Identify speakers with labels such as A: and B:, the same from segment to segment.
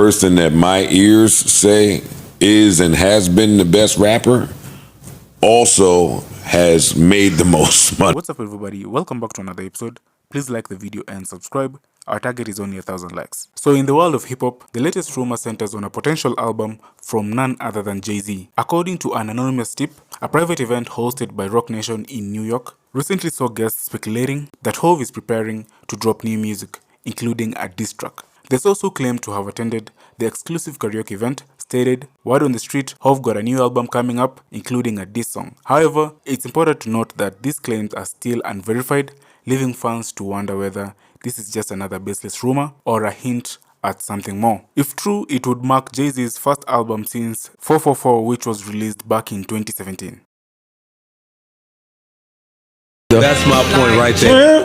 A: person that my ears say is and has been the best rapper also has made the most money.
B: What's up, everybody? Welcome back to another episode. Please like the video and subscribe. Our target is only 1,000 likes. So in the world of hip-hop, the latest rumor centers on a potential album from none other than Jay-Z. According to an anonymous tip, a private event hosted by Rock Nation in New York recently saw guests speculating that Hov is preparing to drop new music, including a diss track. There's also claimed to have attended the exclusive karaoke event, stated, "Word on the street, Hov got a new album coming up, including a diss song." However, it's important to note that these claims are still unverified, leaving fans to wonder whether this is just another baseless rumor or a hint at something more. If true, it would mark Jay-Z's first album since 444, which was released back in 2017.
C: That's my point right there.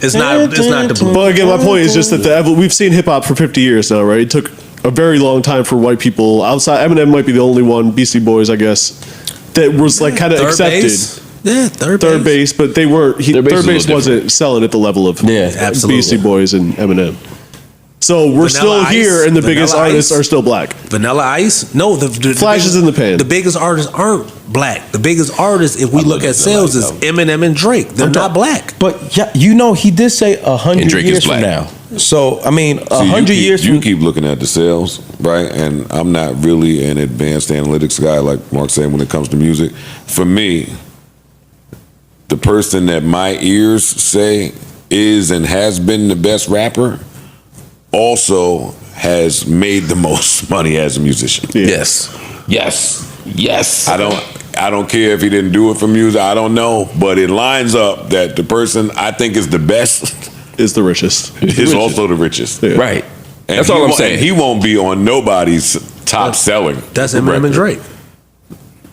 C: It's not the.
D: But again, my point is just that we've seen hip hop for 50 years now, right? It took a very long time for white people outside. Eminem might be the only one, Beastie Boys, I guess, that was like kind of accepted.
C: Base. Yeah, third
D: base, but they were third base wasn't selling at the level of Beastie Boys and Eminem. So we're still here, and the biggest artists are still black.
C: Vanilla Ice? No, the
D: Flashes in the pan.
C: The biggest artists aren't black. The biggest artists, if we look at sales, is Eminem and Drake. They're not black.
E: But yeah, you know, he did say 100 years from now. So I mean, 100 years.
A: You keep looking at the sales, right? And I'm not really an advanced analytics guy, like Mark said, when it comes to music. For me, the person that my ears say is and has been the best rapper also has made the most money as a musician.
D: Yeah.
A: Yes. I don't care if he didn't do it for music. I don't know, but it lines up that the person I think is the best
D: is the richest.
A: Is also the richest.
E: Yeah. Right.
A: And
E: that's all I'm saying.
A: He won't be on nobody's top selling.
C: That's Eminem and Drake.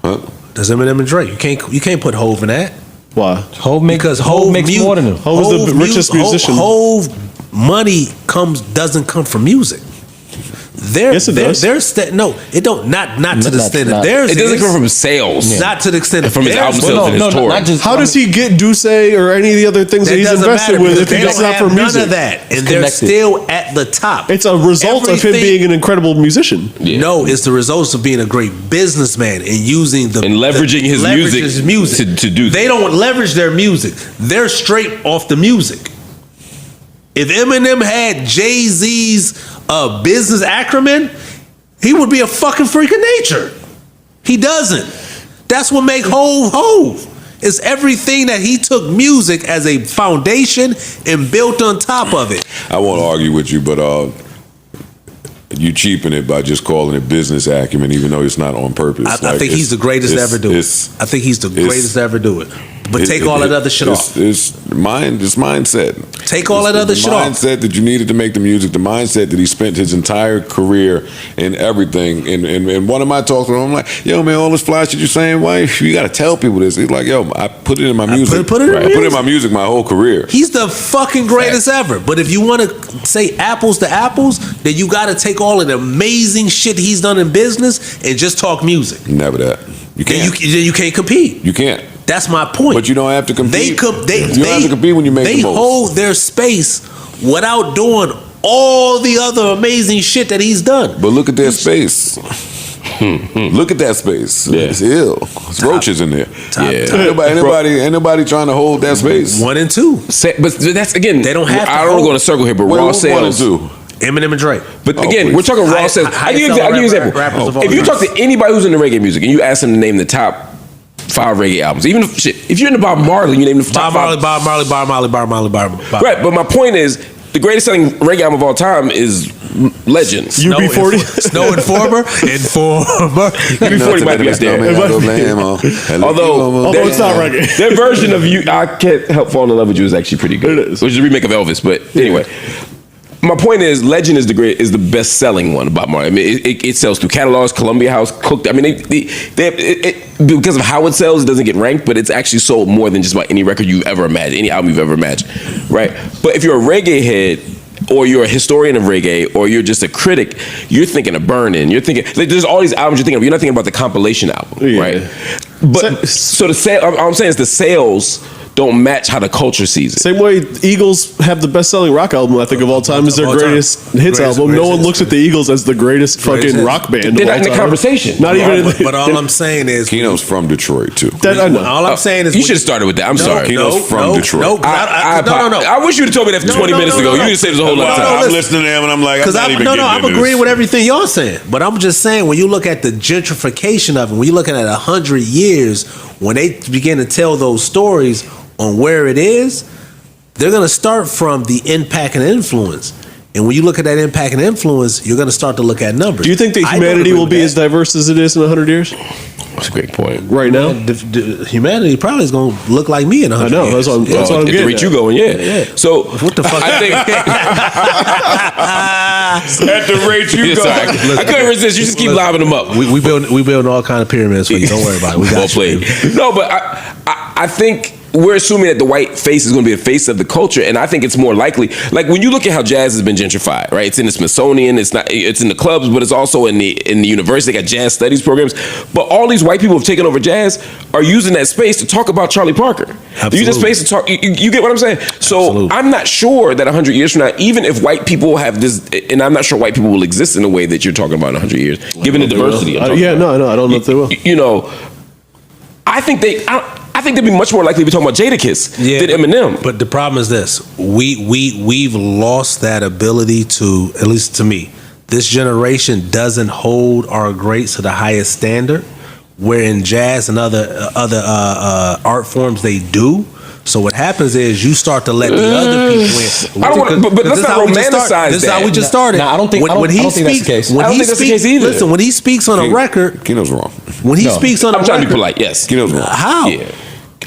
A: Huh?
C: That's Eminem and Drake. You can't put Hov in that.
D: Why?
E: Hov makes more than him.
D: Hov is the richest musician.
C: Hov money doesn't come from music.
D: Yes, it does.
C: No, it don't. Not to the extent of theirs.
E: It doesn't come from sales.
C: Yeah. Not to the extent of
E: from his album sales and his tour.
D: How does he get Duce or any of the other things that he's invested with if it's not for music?
C: None of that, and they're still at the top.
D: It's a result of him being an incredible musician.
C: Yeah. No, it's the results of being a great businessman and using and
E: leveraging his music to do.
C: They don't leverage their music. They're straight off the music. If Eminem had Jay-Z's business acumen, he would be a fucking freak of nature. He doesn't. That's what makes Hov. It's everything that he took music as a foundation and built on top of it.
A: I won't argue with you, but you cheapen it by just calling it business acumen, even though it's not on purpose.
C: I think he's the greatest to ever do it. I think he's the greatest to ever do it. But take all that other shit off.
A: It's mindset.
C: Take all that other shit off.
A: The mindset that you needed to make the music, the mindset that he spent his entire career in everything. And one of my talks with him, I'm like, yo, man, all this fly shit you're saying, why you got to tell people this? He's like, yo, I put it in my music. I put it in my music my whole career.
C: He's the fucking greatest ever. But if you want to say apples to apples, then you got to take all of the amazing shit he's done in business and just talk music.
A: Never that. You can't.
C: You can't compete.
A: You can't.
C: That's my point.
A: But you don't have to compete.
C: You don't
A: have to compete when you make the most.
C: They hold their space without doing all the other amazing shit that he's done.
A: But look at their space. Look at that space. Yeah. It's ill. It's roaches in there. Ain't nobody trying to hold that space.
C: 1 and 2.
E: But that's again.
C: They don't have.
E: I don't want to go in a circle here, but raw sales.
A: 1 and 2.
C: Eminem and Drake.
E: But again, we're talking raw sales. I'll give you an example. If you talk to anybody who's into reggae music and you ask them to name the top 5 reggae albums, even if you're into Bob Marley, you name the top 5. Bob Marley. Right, but my point is, the greatest selling reggae album of all time is Legends.
D: UB40?
C: Snow Informer.
E: UB40 might be up there. Although
D: it's not reggae.
E: Their version of I Can't Help Falling in Love with You is actually pretty good. It is. Which is a remake of Elvis, but anyway. My point is, Legend is the best selling one about Marley. I mean, it sells through catalogs, Columbia House, Cooked. I mean, because of how it sells, it doesn't get ranked, but it's actually sold more than just about any record you've ever imagined, any album you've ever imagined, right? But if you're a reggae head, or you're a historian of reggae, or you're just a critic, you're thinking of Burning. You're thinking like, there's all these albums you're thinking of. You're not thinking about the compilation album, right? But so the sale. All I'm saying is the sales don't match how the culture sees it.
D: Same way Eagles have the best-selling rock album, I think, of all time, is their greatest hits album. No one looks at the Eagles as the greatest fucking rock band.
E: They're not in the conversation.
D: Not even.
C: But all I'm saying is,
A: Kino's from Detroit too.
D: I know.
C: all I'm saying is,
E: You should have started with that. I'm sorry.
A: Kino's from Detroit.
C: No,
E: I wish you would have told me that 20 minutes ago. You didn't say this a whole lot of time.
A: I'm listening to him and I'm like, I'm not even getting
C: I'm
A: into
C: agreeing
A: this.
C: with everything y'all saying. But I'm just saying, when you look at the gentrification of it, when you're looking at 100 years, when they begin to tell those stories on where it is, they're going to start from the impact and influence. And when you look at that impact and influence, you're going to start to look at numbers.
D: Do you think that humanity will be as diverse as it is in 100 years?
E: That's a great point.
D: Right now?
C: Humanity probably is going to look like me in 100
D: I know.
C: years.
D: That's what I'm
E: At the
D: getting
E: rate
D: at.
E: you going, yeah. So
C: What the fuck?
E: I think
A: At the rate you go.
E: Sorry, I couldn't resist. You just keep lobbing them up.
C: We build all kind of pyramids for you. Don't worry about it. We got
E: Well
C: you.
E: played. No, but I think we're assuming that the white face is going to be the face of the culture, and I think it's more likely. Like when you look at how jazz has been gentrified, right? It's in the Smithsonian, it's in the clubs, but it's also in the university. They got jazz studies programs. But all these white people who have taken over jazz are using that space to talk about Charlie Parker. They use that space to talk. You get what I'm saying? So
C: Absolutely.
E: I'm not sure that 100 years from now, even if white people have this, and I'm not sure white people will exist in the way that you're talking about in 100 years, given the diversity.
D: I don't know if they will.
E: You know, I think they'd be much more likely to be talking about Jadakiss than Eminem.
C: But the problem is this: we've lost that ability to, at least to me, this generation doesn't hold our greats to the highest standard. Where in jazz and other art forms they do. So what happens is you start to let the other people in.
E: I don't want, but let's not romanticize
C: This is how we just started.
F: I don't think that's the case.
E: I don't think that's the case either.
C: Listen, when he speaks on a record,
A: Kino's wrong.
C: when he speaks on a
E: I'm
C: record,
E: trying to be polite. Yes,
A: Kino's wrong.
C: how?
E: Yeah.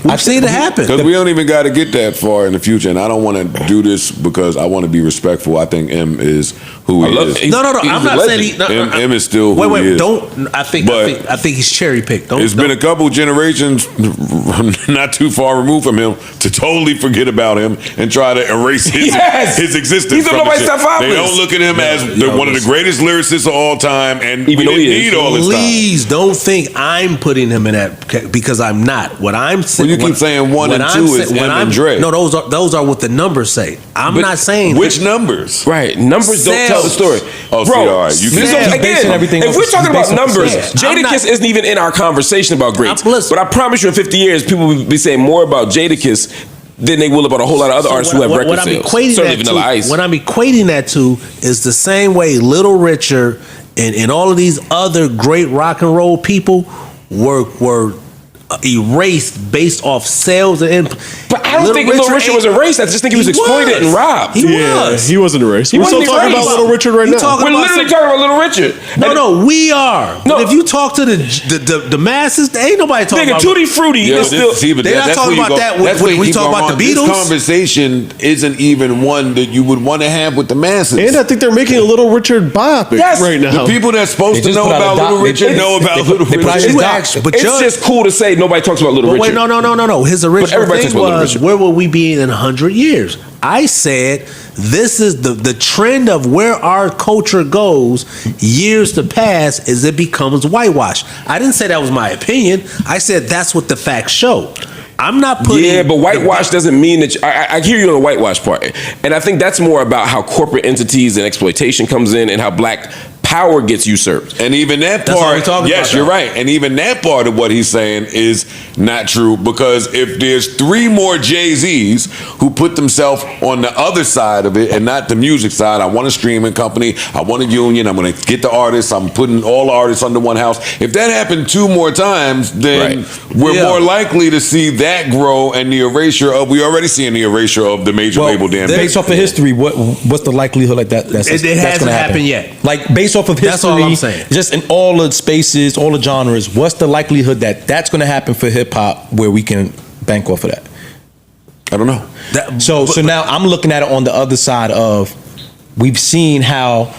C: We've seen it happen.
A: Because we don't even got to get that far in the future, and I don't want to do this because I want to be respectful. I think M is who he is.
C: No. I'm not saying he.
A: M is still who he is.
C: Don't. I think he's cherry picked.
A: It's been a couple generations not too far removed from him to totally forget about him and try to erase his existence.
E: He's a
A: from
E: nobody's
A: the
E: top
A: shit.
E: five
A: They
E: list.
A: don't look at him as one of the greatest lyricists of all time, and
E: Even though
A: we
E: he
A: didn't
E: is.
A: need all this time.
C: Please don't think I'm putting him in that, because I'm not. What I'm saying.
A: Well, you keep saying one
C: what
A: and
C: I'm
A: two is
C: saying-
A: M
C: what
A: and
C: I'm-
A: Dre.
C: No, those are what the numbers say. I'm not saying
A: Which numbers?
E: Right, numbers don't tell the story.
A: Oh,
E: Bro,
A: see, all right. You
E: this
A: can-
E: is-
F: He's basing everything
E: if
F: off
E: we're
F: of-
E: talking
F: he's
E: about
F: basing off of
E: numbers,
F: sales.
E: Jadakiss isn't even in our conversation about greats.
C: Listen.
E: But I promise you, in 50 years, people will be saying more about Jadakiss than they will about a whole lot of other artists who have record sales. Certainly Vanilla Ice.
C: What I'm equating that to is the same way Little Richard and all of these other great rock and roll people were erased based off sales and.
E: But I don't think Little Richard was erased. I just think he was exploited and robbed.
C: He was.
D: He wasn't erased. We're
E: wasn't
D: still talking
E: erased.
D: about Little Richard right
C: You
D: now.
C: talking
E: We're
C: about
E: literally
C: some-
E: talking about Little Richard.
C: No, we are.
E: No.
C: But if you talk to the masses, there ain't nobody talking
E: Nigga,
C: about.
E: Tutti Frutti
A: Yeah,
E: is
A: but
E: still.
C: They're not talking about that when we talk about the Beatles.
A: This conversation isn't even one that you would want to have with the masses.
D: And I think they're making a Little Richard biopic
E: Yes.
D: right now.
A: the people that's supposed
F: They
A: to
F: just
A: know
F: put out a
A: about
F: doc-
A: Little
F: they-
A: Richard
F: they-
A: know about
F: they-
A: Little
F: they put out
A: Richard.
F: his
C: You
F: doc.
C: asked, but
E: It's
C: Judge-
E: just cool to say nobody talks about Little
C: But
E: Richard.
C: wait, no. His original
E: everybody
C: thing
E: talks about Little
C: was,
E: Richard.
C: where will we be in 100 years? I said, this is the trend of where our culture goes years to pass is it becomes whitewash. I didn't say that was my opinion. I said that's what the facts show. I'm not putting...
E: Yeah, but whitewash doesn't mean that... I hear you on the whitewash part. And I think that's more about how corporate entities and exploitation comes in and how black power gets usurped.
A: And even that
C: That's all
A: part,
C: we're talking
A: yes,
C: about,
A: you're
C: though.
A: right. And even that part of what he's saying is not true, because if there's 3 more Jay-Z's who put themselves on the other side of it and not the music side, I want a streaming company, I want a union, I'm going to get the artists, I'm putting all the artists under one house. If that happened 2 more times, then we're more likely to see that grow and the erasure of, we already seeing the erasure of the major label damn
F: based off of history, what's the likelihood like that? That's
C: It hasn't
F: gonna
C: happened yet.
F: Like based off of history,
C: That's all I'm saying.
F: just in all the spaces, all the genres, what's the likelihood that that's going to happen for hip hop where we can bank off of that?
A: I don't know.
F: So now I'm looking at it on the other side of, we've seen how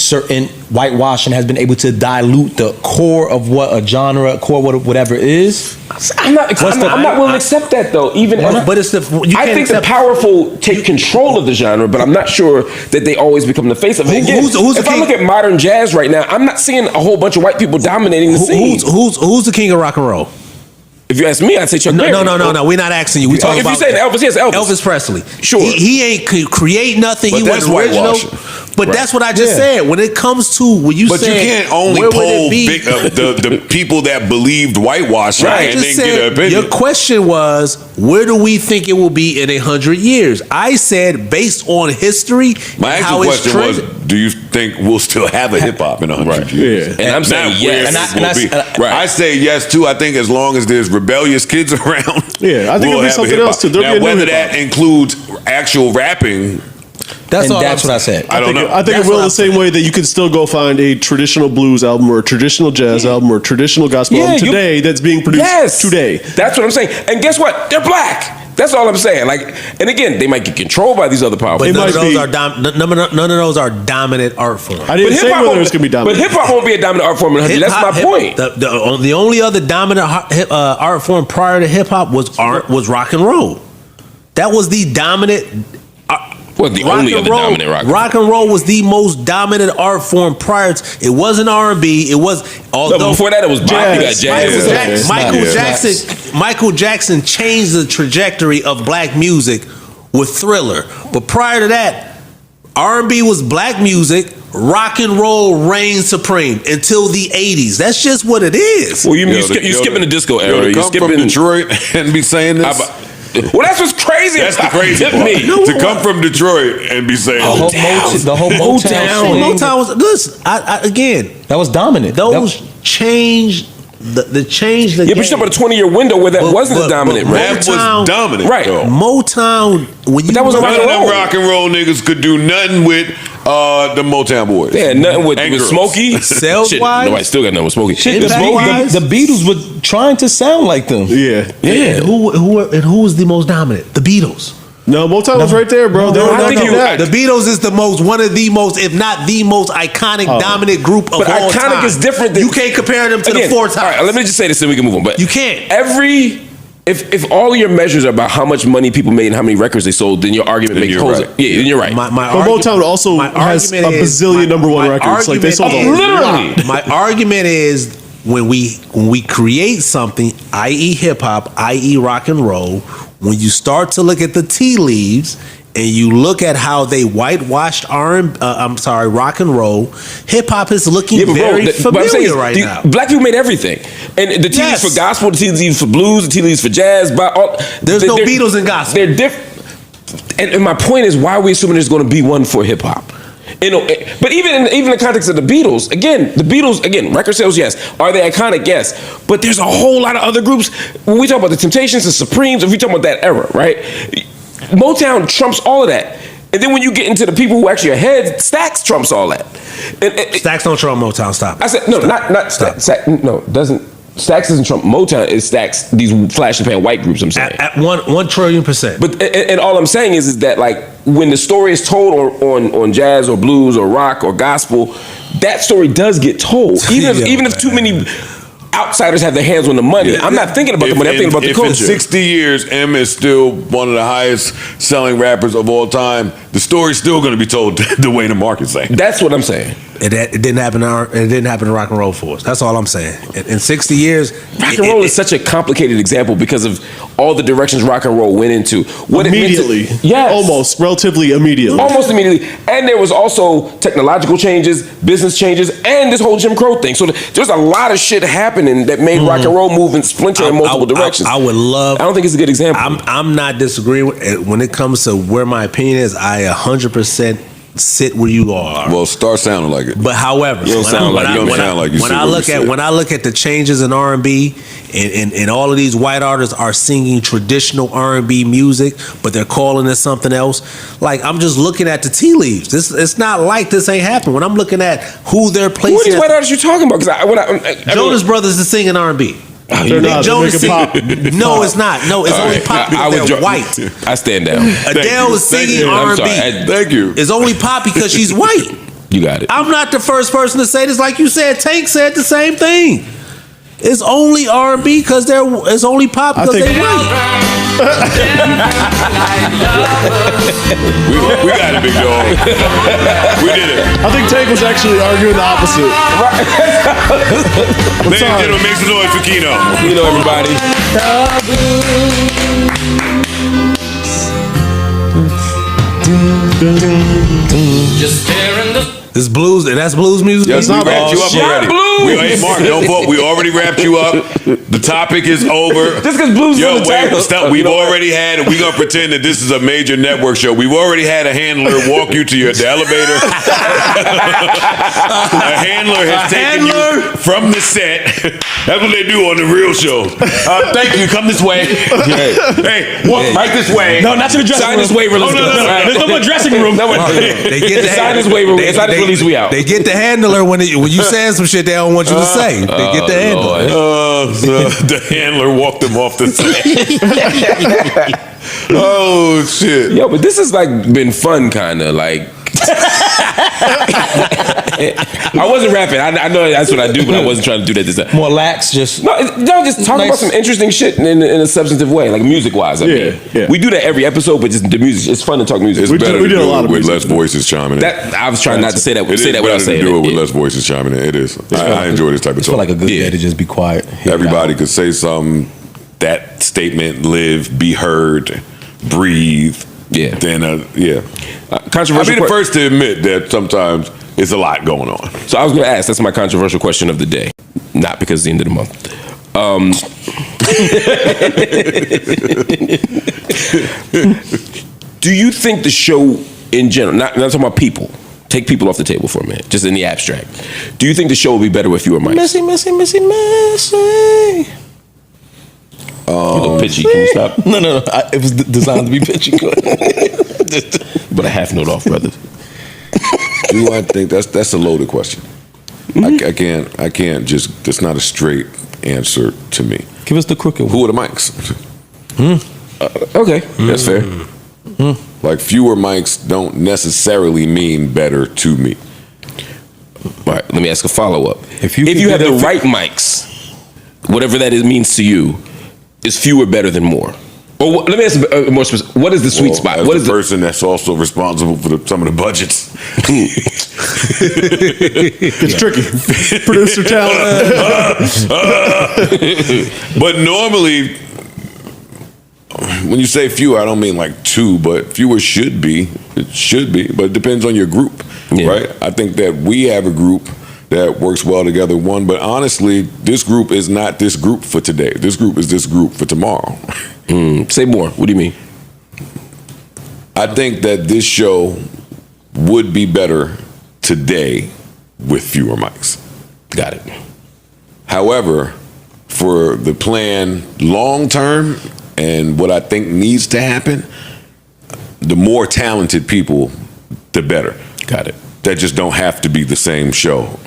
F: certain whitewashing has been able to dilute the core of what a genre, whatever is.
E: I'm not willing to accept that though. Even
C: but it's
E: I think the powerful take control of the genre, but I'm not sure that they always become the face of it. Again, if I look at modern jazz right now, I'm not seeing a whole bunch of white people dominating the scene.
C: Who's the king of rock and roll?
E: If you ask me, I'd say Chuck Berry.
C: No. We're not asking you. We talking about
E: if you say Elvis, yes,
C: Elvis Presley.
E: Sure,
C: he ain't create nothing.
A: But
C: he
A: that's
C: wasn't original.
A: whitewashing.
C: But that's what I just said. When it comes to when you
A: But
C: said,
A: you can't only poll the people that believed whitewashing and then get an opinion.
C: Your question was, where do we think it will be in 100 years? I said, based on history.
A: My actual question was, do you think we'll still have a hip hop in 100 years?
E: And I'm saying yes.
A: I say yes too. I think as long as there's rebellious kids around,
D: I think it'll be something else too.
A: Now, whether that includes actual rapping.
F: That's what I said.
A: I don't know.
D: I think it will the same way that you could still go find a traditional blues album or a traditional jazz album or a traditional gospel album today that's being produced today.
E: That's what I'm saying. And guess what? They're black. That's all I'm saying. Like, and again, they might get controlled by these other powerful.
C: But none of those are dominant art forms.
D: I didn't say whether it's gonna be dominant.
E: But hip hop won't be a dominant art form in 100. That's my point.
C: The only other dominant art form prior to hip hop was rock and roll. That was the dominant. Rock and roll was the most dominant art form prior to. It wasn't R&B. It was
E: before that it was jazz.
C: Michael Jackson changed the trajectory of black music with Thriller. But prior to that, R&B was black music. Rock and roll reigned supreme until the 80s. That's just what it is.
E: Well, you're skipping the disco era.
A: You're skipping from Detroit and be saying this.
E: Well, that's what's crazy.
A: That's the crazy part. To come from Detroit and be saying
F: the whole Motown.
C: Motown was listen. Again,
F: that was dominant.
C: Those changed the change.
E: But you're talking about a 20-year window where that wasn't as dominant.
A: That was dominant,
E: right?
A: Though.
C: Motown. When
E: that was
A: none of them rock and roll niggas could do nothing with the Motown boys.
E: They had nothing with Smokey.
C: Sales wise,
E: nobody still got nothing with Smokey.
F: The Beatles were trying to sound like them.
D: Yeah.
C: And who was the most dominant? The Beatles.
D: No, Motown was right there, bro.
C: The Beatles is one of the most, if not the most iconic, dominant group of all time.
E: But iconic is different.
C: You can't compare them to the Four Tops.
E: All right, let me just say this, and we can move on. But
C: you can't.
E: If all of your measures are about how much money people made and how many records they sold, then your argument makes sense.
A: Right.
E: Yeah, then you're right.
D: But Motown also has a bazillion number one records. Like they sold
E: literally.
C: My argument is when we create something, i.e. hip hop, i.e. rock and roll, when you start to look at the tea leaves and you look at how they whitewashed rock and roll, hip hop is looking very familiar right now.
E: Black people made everything, and the tea leaves for gospel, the tea leaves for blues, the tea leaves for jazz.
C: There's no Beatles in gospel.
E: They're different. And my point is, why are we assuming there's going to be one for hip hop? But even in the context of the Beatles, record sales, yes. Are they iconic? Yes. But there's a whole lot of other groups. When we talk about the Temptations, the Supremes, if we talk about that era, right? Motown trumps all of that. And then when you get into the people who actually are ahead, Stax trumps all that.
C: Stax don't trump Motown. Stop.
E: I said no, not Stax. No, doesn't. Stax doesn't trump Motown. It stacks these flash and pan white groups. I'm saying
C: at 1 trillion%.
E: But and all I'm saying is that like when the story is told on jazz or blues or rock or gospel, that story does get told. Even if too many outsiders have their hands on the money. Yeah. I'm not thinking about the money. I'm thinking about the culture.
A: If in 60 years, M is still one of the highest selling rappers of all time, the story's still going to be told the way the market's saying.
E: That's what I'm saying.
C: It didn't happen. It didn't happen in rock and roll for us. That's all I'm saying. In 60 years,
E: rock and roll is such a complicated example because of all the directions rock and roll went into.
D: Immediately, almost relatively immediately,
E: almost immediately. And there was also technological changes, business changes, and this whole Jim Crow thing. So there's a lot of shit happening that made rock and roll move and splinter in multiple directions.
C: I would love.
E: I don't think it's a good example.
C: I'm not disagreeing with it. When it comes to where my opinion is. I 100% sit where you are.
A: Well, start sounding like it.
C: But however,
A: you don't sound like you.
C: When I look at the changes in R&B, and all of these white artists are singing traditional R&B music, but they're calling it something else. Like I'm just looking at the tea leaves. It's not like this ain't happening. When I'm looking at who they're placing.
E: Who are these white artists you talking about? Because
C: Jonas Brothers is singing R&B. Jonas pop. No, it's not. No, it's only pop because they're white.
E: I stand down.
C: Adele is singing R&B.
A: Thank you.
C: It's only pop because she's white.
E: You got it.
C: I'm not the first person to say this. Like you said, Tank said the same thing. It's only R&B because it's only pop because they white.
A: We got it, big dog. We did it.
D: I think Tank was actually arguing the opposite.
A: Ladies and gentlemen, make some noise for Kino.
E: You know, everybody.
G: Just staring the
C: This blues, that's blues music.
A: Yes, we wrapped you up
E: shit.
A: already. Hey, Mark, don't vote. We already wrapped you up. The topic is over.
E: Just because blues is
A: Yo,
E: in the title.
A: stop. We've already had, we're going to pretend that this is a major network show. We've already had a handler walk you to the elevator. A handler has taken you from the set. That's what they do on the real show. Thank you. Come this way. Hey, walk right this way.
F: No, not to the dressing
E: Sign
F: room.
E: this waiver. Let's go.
F: There's no more dressing room.
C: They get the
E: Sign this waiver. Sign this release. We out.
C: They get the handler when you saying some shit they don't want you to say. They get the handler.
A: The handler walked him off the set. Oh, shit.
E: Yo, but this has like been fun, kind of like. I wasn't rapping. I know that's what I do, but I wasn't trying to do that this time.
F: More lax, just
E: No, just talk about some interesting shit in a substantive way, like music-wise. I mean, we do that every episode, but just the music. It's fun to talk music.
A: It's
D: We
A: better
D: did
A: to
D: a
A: do
D: lot
A: it
D: of
A: with
D: music.
A: less voices chiming in.
E: That I was trying not to say that.
A: It
E: Say
A: is
E: that
A: better
E: without
A: to
E: saying
A: do it with
E: Yeah.
A: less voices chiming in. It is. I enjoy this type of
F: I feel
A: talk.
F: like a good day to just be quiet. Hear it
A: Everybody
F: out.
A: could say something. That statement: live, be heard, breathe.
E: Yeah.
A: Then,
E: Controversial.
A: I'll be the first to admit that sometimes it's a lot going on.
E: So I was going to ask. That's my controversial question of the day. Not because it's the end of the month. Do you think the show in general, not talking about people, take people off the table for a minute, just in the abstract. Do you think the show would be better with fewer mics?
F: Messy.
E: A little pitchy. Can you stop?
F: No. It was designed to be pitchy.
E: But a half note off, brother.
A: Do I think that's a loaded question?
E: Mm-hmm.
A: I can't just. It's not a straight answer to me.
F: Give us the crooked one.
A: Who are the mics?
E: Okay, that's fair.
A: Like fewer mics don't necessarily mean better to me.
E: All right, let me ask a follow-up.
F: If you
E: have the right mics, whatever that means to you, is fewer better than more? Or let me ask more specific. What is the sweet spot?
A: As
E: What
A: the
E: is
A: person that's also responsible for some of the budgets?
D: It's tricky. Producer talent.
A: But normally, when you say fewer, I don't mean like two, but fewer should be. It should be, but it depends on your group, right? I think that we have a group that works well together. But honestly, this group is not this group for today. This group is this group for tomorrow.
E: Say more. What do you mean?
A: I think that this show would be better today with fewer mics.
E: Got it.
A: However, for the plan long term and what I think needs to happen, the more talented people, the better.
E: Got it.
A: That just don't have to be the same show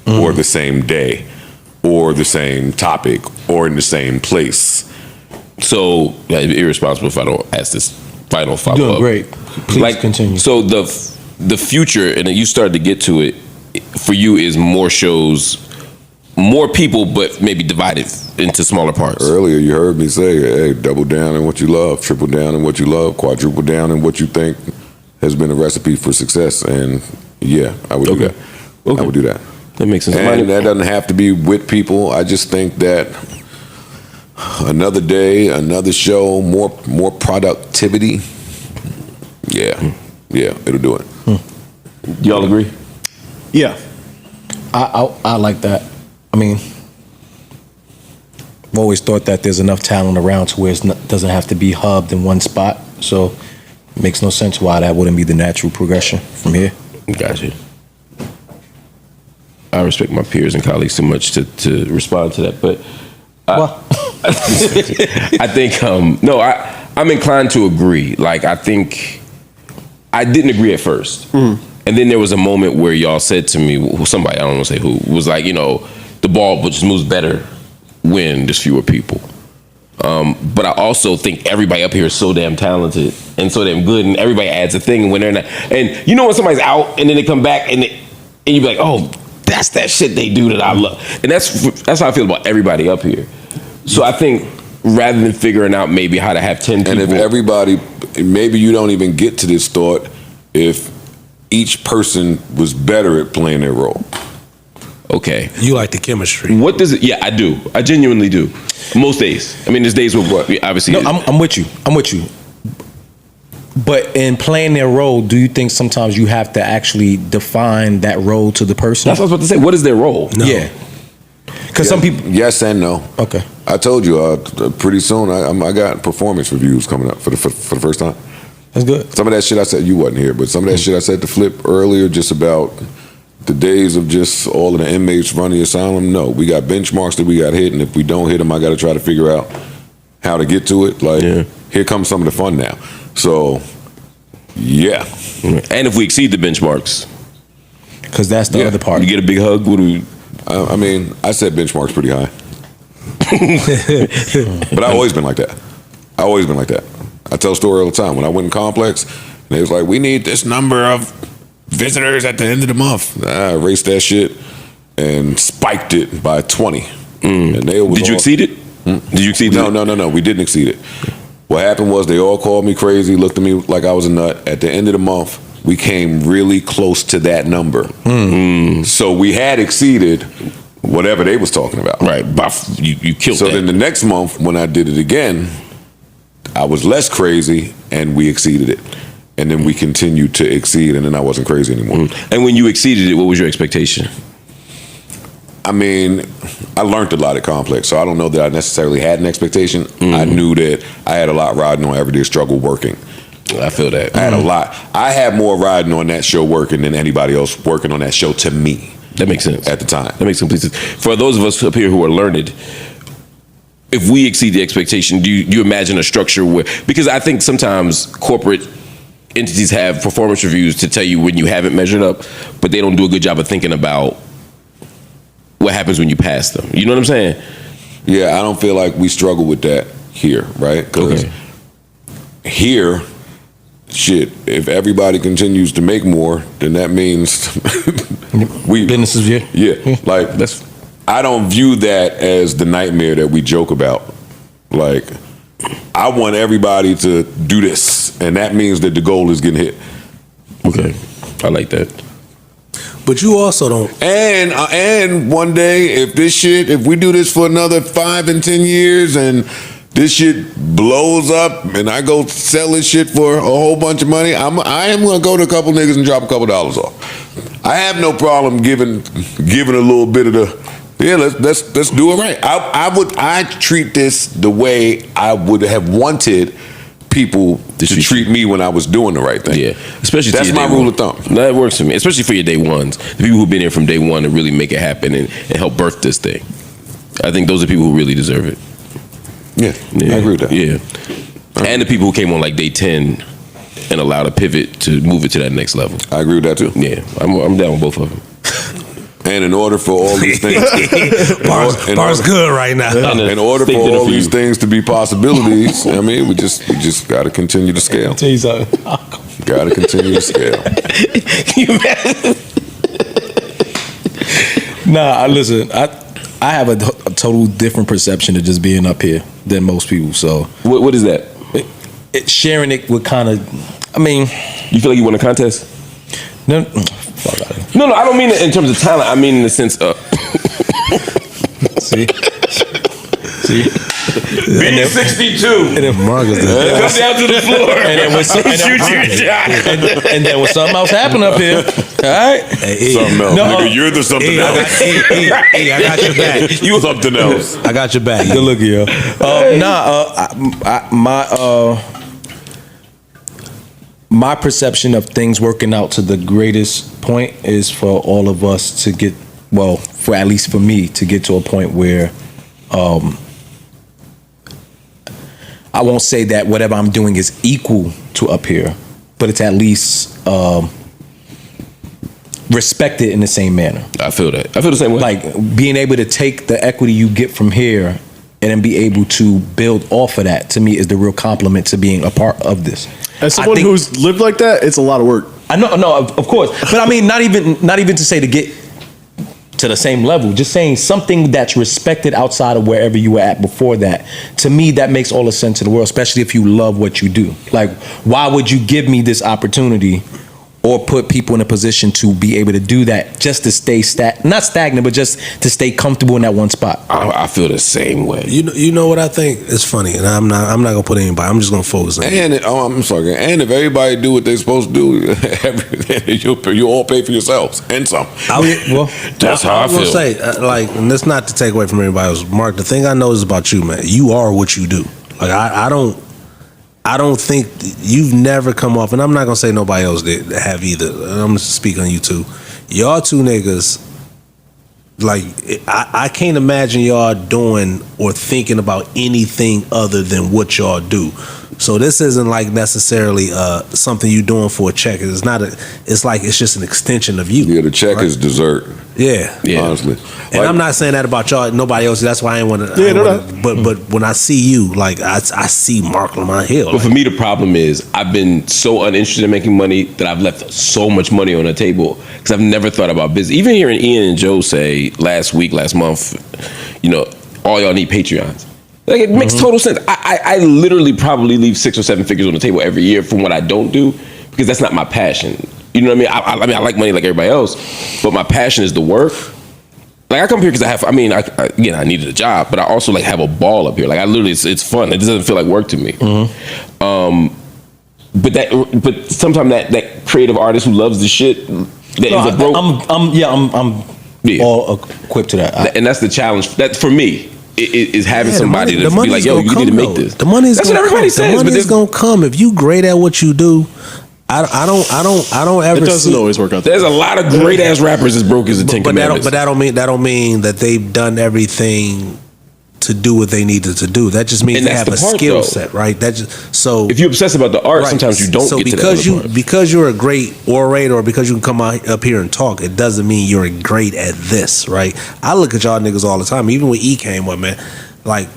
A: or the same day or the same topic or in the same place.
E: So, it'd be irresponsible if I don't ask this final follow-up.
F: Doing great. Please continue.
E: So the future, and you started to get to it, for you is more shows, more people, but maybe divided into smaller parts.
A: Earlier, you heard me say, hey, double down in what you love, triple down in what you love, quadruple down in what you think has been a recipe for success. And yeah, I would do that. I would do that.
E: That makes sense.
A: And that doesn't have to be with people. I just think that another day, another show, more productivity. Yeah, it'll do it.
E: Y'all agree?
D: Yeah.
F: I like that. I mean, I've always thought that there's enough talent around to where it doesn't have to be hubbed in one spot. So it makes no sense why that wouldn't be the natural progression from here.
E: Gotcha. I respect my peers and colleagues too much to respond to that, but I think I'm inclined to agree. Like I think I didn't agree at first, and then there was a moment where y'all said to me, somebody, I don't want to say who, was like, the ball just moves better when there's fewer people. But I also think everybody up here is so damn talented and so damn good, and everybody adds a thing when they're not. And when somebody's out and then they come back and and you be like, oh, that's that shit they do that I love, and that's how I feel about everybody up here. So I think rather than figuring out maybe how to have 10 people,
A: and if everybody, maybe you don't even get to this thought if each person was better at playing their role.
E: Okay.
C: You like the chemistry.
E: What does it? Yeah, I do. I genuinely do. Most days. I mean, there's days where obviously.
F: No, I'm with you. I'm with you. But in playing their role, do you think sometimes you have to actually define that role to the person?
E: That's what I was about to say. What is their role?
F: No. Yeah. Because some people.
A: Yes and no.
F: Okay.
A: I told you pretty soon I got performance reviews coming up for the first time.
F: That's good.
A: Some of that shit I said, you wasn't here, but some of that shit I said to Flip earlier, just about the days of just all of the inmates running the asylum. No, we got benchmarks that we got hit, and if we don't hit them, I got to try to figure out how to get to it. Like, here comes some of the fun now. So, yeah.
E: And if we exceed the benchmarks.
F: Because that's the other part.
E: You get a big hug. What do we?
A: I mean, I set benchmarks pretty high. But I've always been like that. I've always been like that. I tell a story all the time. When I went in Complex, and they was like, we need this number of visitors at the end of the month. I erased that shit and spiked it by 20. And they was
E: Did you exceed it? Did you exceed it?
A: No. We didn't exceed it. What happened was they all called me crazy, looked at me like I was a nut. At the end of the month, we came really close to that number. So we had exceeded whatever they was talking about.
E: Right. You killed
A: so
E: that.
A: then the next month, when I did it again, I was less crazy and we exceeded it. And then we continued to exceed, and then I wasn't crazy anymore.
E: And when you exceeded it, what was your expectation?
A: I mean, I learned a lot at Complex, so I don't know that I necessarily had an expectation. I knew that I had a lot riding on Everyday Struggle working.
E: I feel that.
A: I had a lot. I had more riding on that show working than anybody else working on that show to me.
E: That makes sense.
A: At the time.
E: That makes complete sense. For those of us up here who are learned, if we exceed the expectation, do you imagine a structure where, because I think sometimes corporate entities have performance reviews to tell you when you haven't measured up, but they don't do a good job of thinking about what happens when you pass them. You know what I'm saying?
A: Yeah, I don't feel like we struggle with that here, right? Because here, shit, if everybody continues to make more, then that means we
F: businesses.
A: Yeah, like I don't view that as the nightmare that we joke about. Like, I want everybody to do this, and that means that the goal is getting hit.
E: Okay, I like that.
C: But you also don't.
A: And one day, if we do this for another 5 and 10 years, and this shit blows up, and I go sell this shit for a whole bunch of money, I am gonna go to a couple niggas and drop a couple dollars off. I have no problem giving a little bit of the. Yeah, let's do it right. I treat this the way I would have wanted people to treat me when I was doing the right thing.
E: Yeah, especially
A: that's my rule of thumb.
E: That works for me, especially for your day ones, the people who've been here from day one to really make it happen and help birth this thing. I think those are people who really deserve it.
A: Yeah, I agree with that.
E: Yeah, and the people who came on like day 10 and allowed a pivot to move it to that next level.
A: I agree with that too.
E: Yeah, I'm down with both of them.
A: And in order for all these things,
C: Bar's good right now.
A: In order for all these things to be possibilities, I mean, we just got to continue to scale.
F: Tell you something.
A: Got to continue to scale.
F: Nah, listen. I have a total different perception of just being up here than most people. So
E: what is that?
F: Sharing it would kind of. I mean,
E: you feel like you won a contest?
F: No.
E: No, I don't mean it in terms of talent. I mean in the sense of
F: see.
E: Being 62.
F: And then
E: Marcus come down to the floor.
F: And then when something else happened up here. All right.
A: Something else. Nigga, you're the something else.
C: I got your back.
A: You something else.
C: I got your back.
F: Good look, yo. My perception of things working out to the greatest point is for all of us to get, well, for at least for me, to get to a point where I won't say that whatever I'm doing is equal to up here, but it's at least respected in the same manner.
E: I feel that. I feel the same way.
F: Like being able to take the equity you get from here and then be able to build off of that, to me, is the real compliment to being a part of this.
D: As someone who's lived like that, it's a lot of work.
F: I know, no, of course, but I mean, not even to say to get to the same level. Just saying something that's respected outside of wherever you were at before that. To me, that makes all the sense in the world, especially if you love what you do. Like, why would you give me this opportunity or put people in a position to be able to do that just to stay not stagnant, but just to stay comfortable in that one spot?
E: I feel the same way.
C: You know what I think? It's funny, and I'm not gonna put anybody. I'm just gonna focus on.
A: I'm sorry. And if everybody do what they're supposed to do, you all pay for yourselves and some.
E: That's how I feel.
C: Say, and that's not to take away from everybody else. Mark, the thing I know is about you, man. You are what you do. Like I don't think you've never come off, and I'm not gonna say nobody else did have either. I'm gonna speak on you two. Y'all two niggas, like I can't imagine y'all doing or thinking about anything other than what y'all do. So this isn't like necessarily something you doing for a check. It's not it's like it's just an extension of you.
A: Yeah, the check is dessert.
C: Yeah.
A: Honestly.
C: And I'm not saying that about y'all, nobody else. That's why I ain't want to. But when I see you, like I see Mark Lamont Hill.
E: But for me, the problem is I've been so uninterested in making money that I've left so much money on the table because I've never thought about business. Even hearing Ian and Joe say last month, all y'all need Patreons. Like it makes total sense. I literally probably leave 6 or 7 figures on the table every year from what I don't do because that's not my passion. You know what I mean? I like money like everybody else, but my passion is the work. Like I come here because I needed a job, but I also like have a ball up here. Like I literally, it's fun. It doesn't feel like work to me. But sometimes that creative artist who loves the shit that ends up broke.
F: I'm all equipped to that,
E: and that's the challenge. That for me. Is having somebody to be like, yo, you need to make this.
C: The money's
E: That's what everybody says.
C: The money's gonna come if you great at what you do. I don't ever.
D: It doesn't always work out.
E: There's a lot of great ass rappers as broke as the Ten Commandments.
C: But that don't mean that they've done everything to do what they needed to do. That just means they have a skill set, right? So
E: if you obsess about the art, sometimes you don't get to that part.
C: Because you're a great orator or because you can come up here and talk, it doesn't mean you're great at this, right? I look at y'all niggas all the time, even when E came up, man. Like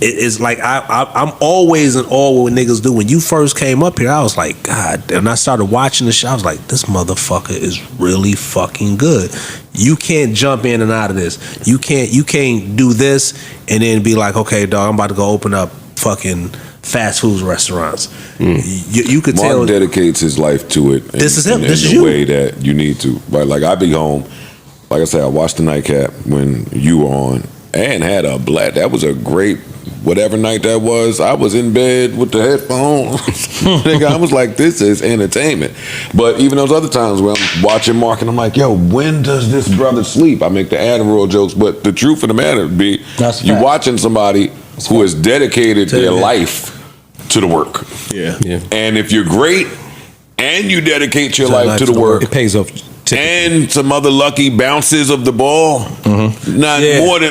C: it's like I'm always in awe with what niggas do. When you first came up here, I was like, God. And I started watching the show. I was like, this motherfucker is really fucking good. You can't jump in and out of this. You can't do this and then be like, okay, dog, I'm about to go open up fucking fast food restaurants. You could tell.
A: Mark dedicates his life to it.
C: This is him. This is
A: in
C: you.
A: the way that you need to. Right? Like I be home. Like I said, I watched the nightcap when you were on and had a blast. That was a great. Whatever night that was, I was in bed with the headphones. Nigga, I was like, this is entertainment. But even those other times where I'm watching Mark and I'm like, yo, when does this brother sleep? I make the Adderall jokes, but the truth of the matter be, you watching somebody who has dedicated their life to the work.
D: Yeah.
A: And if you're great and you dedicate your life to the work,
F: it pays off.
A: And some other lucky bounces of the ball,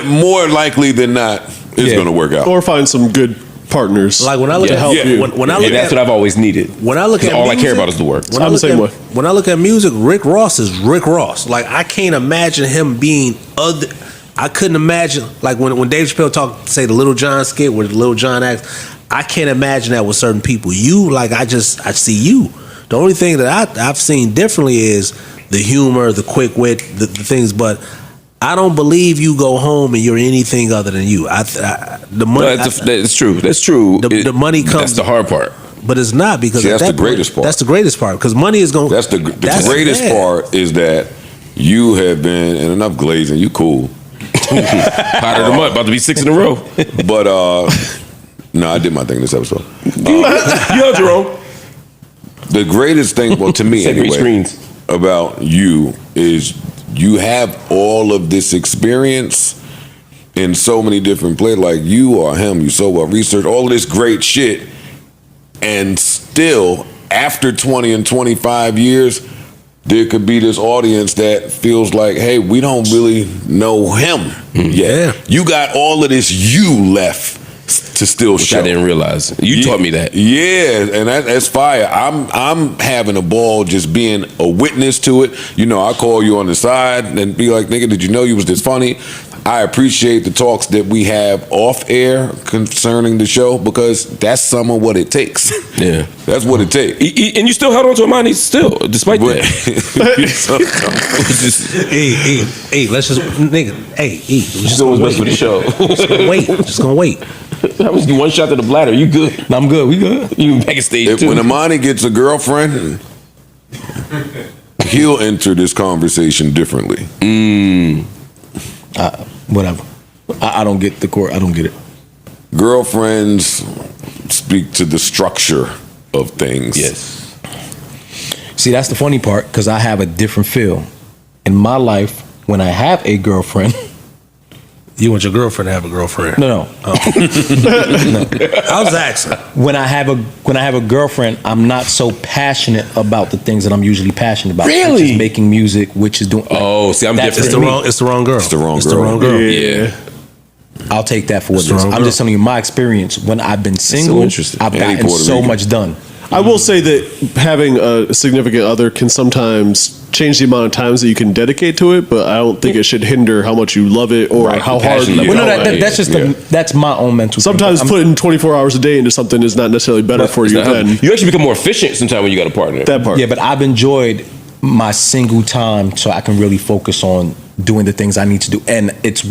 A: more likely than not, it's going to work out.
D: Or find some good partners.
C: Like when I look at
D: help you.
C: When I look
E: that's what I've always needed.
C: When I look at
E: all
C: music,
E: I care about is the work.
D: I'm the same way.
C: When I look at music, Rick Ross is Rick Ross. Like I can't imagine him being other. I couldn't imagine like when Dave Chappelle talked, say the Little John skit where Little John acts. I can't imagine that with certain people. You like I see you. The only thing that I've seen differently is the humor, the quick wit, the things, but I don't believe you go home and you're anything other than you. The money.
E: That's true. That's true.
C: The money comes.
E: That's the hard part.
C: But it's not because
A: that's the greatest part.
C: That's the greatest part because money is going.
A: That's the greatest part is that you have been and enough glazing. You cool.
E: Powder them up. About to be 6 in a row.
A: But no, I did my thing this episode.
E: You held your own.
A: The greatest thing, well, to me anyway, about you is you have all of this experience in so many different places. Like you are him, you so well researched, all of this great shit, and still after 20 and 25 years, there could be this audience that feels like, hey, we don't really know him yet. Yeah. You got all of this you left to still show.
E: I didn't realize. You taught me that.
A: Yeah, and that's fire. I'm having a ball just being a witness to it. You know, I call you on the side and be like, nigga, did you know you was this funny? I appreciate the talks that we have off air concerning the show because that's some of what it takes.
E: Yeah,
A: that's what it takes.
E: And you still held on to Amani still, despite that.
C: Hey, let's just nigga. Hey, we just
E: still was best for the show.
C: Just gonna wait.
E: That was one shot to the bladder. You good?
F: No, I'm good. We good.
E: You back at stage 2.
A: When Amani gets a girlfriend, he'll enter this conversation differently.
F: Whatever. I don't get the court. I don't get it.
A: Girlfriends speak to the structure of things.
E: Yes.
F: See, that's the funny part because I have a different feel in my life when I have a girlfriend.
C: You want your girlfriend to have a girlfriend?
F: No.
C: No. I was asking.
F: When I have a girlfriend, I'm not so passionate about the things that I'm usually passionate about.
E: Really?
F: Which is making music, which is doing.
E: Oh, see, I'm
F: that's
E: different.
C: It's the wrong girl.
A: It's the wrong girl.
E: Yeah.
F: I'll take that for what it is.
C: wrong
F: I'm
C: girl.
F: just telling you my experience. When I've been single,
E: interesting.
F: I've
A: And he
F: gotten
A: Puerto
F: so
A: Rican.
F: much done.
D: I will say that having a significant other can sometimes change the amount of times that you can dedicate to it, but I don't think it should hinder how much you love it or
E: Right,
D: how
E: the
D: hard
E: passion
D: you
E: level.
F: Well, no,
D: go at it.
F: that's just that's my own mental.
D: Sometimes
F: thing.
D: putting 24 hours a day into something is not necessarily better for you than
E: You actually become more efficient sometimes when you got a partner.
D: that part.
F: Yeah, but I've enjoyed my single time so I can really focus on doing the things I need to do, and it's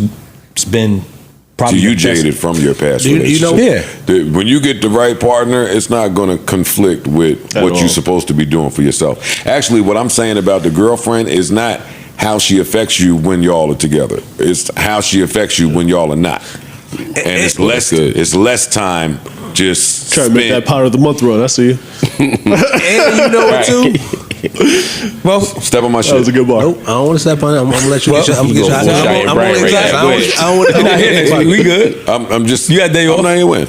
F: been
A: So
F: probably
A: you
F: the best.
A: jaded from your past
C: You
A: relationship.
C: know-
F: Yeah.
A: When you get the right partner, it's not going to conflict with
D: At
A: what
D: all.
A: you're supposed to be doing for yourself. Actually, what I'm saying about the girlfriend is not how she affects you when y'all are together. It's how she affects you when y'all are not. And it's less time just
D: Try to make that powder of the month run. I see you.
C: And you know what too?
F: Well,
A: step on my shit.
D: That was a good bar.
C: Nope, I don't want to step on it. I'm gonna let you. I'm gonna get you.
E: go bullshit
C: I'm
E: Brian
C: gonna
E: right
C: let
E: now. Go ahead.
C: I don't want to.
F: we good.
A: I'm just.
F: You had day
A: I'm
F: off?
A: not here win.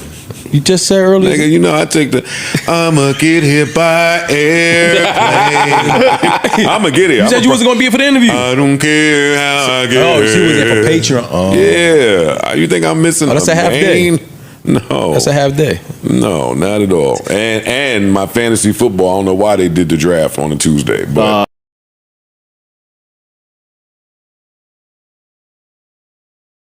F: You just said earlier.
A: Nigga, you know I take the. I'ma get hit by airplane. I'ma get it.
F: You said you wasn't gonna be here for the interview.
A: I don't care how I get
F: Oh,
A: here.
F: she was there for Patreon. Oh.
A: Yeah, you think I'm missing?
F: Oh, that's a half
A: main?
F: day.
A: No,
F: That's a half day.
A: No, not at all. And my fantasy football. I don't know why they did the draft on a Tuesday, but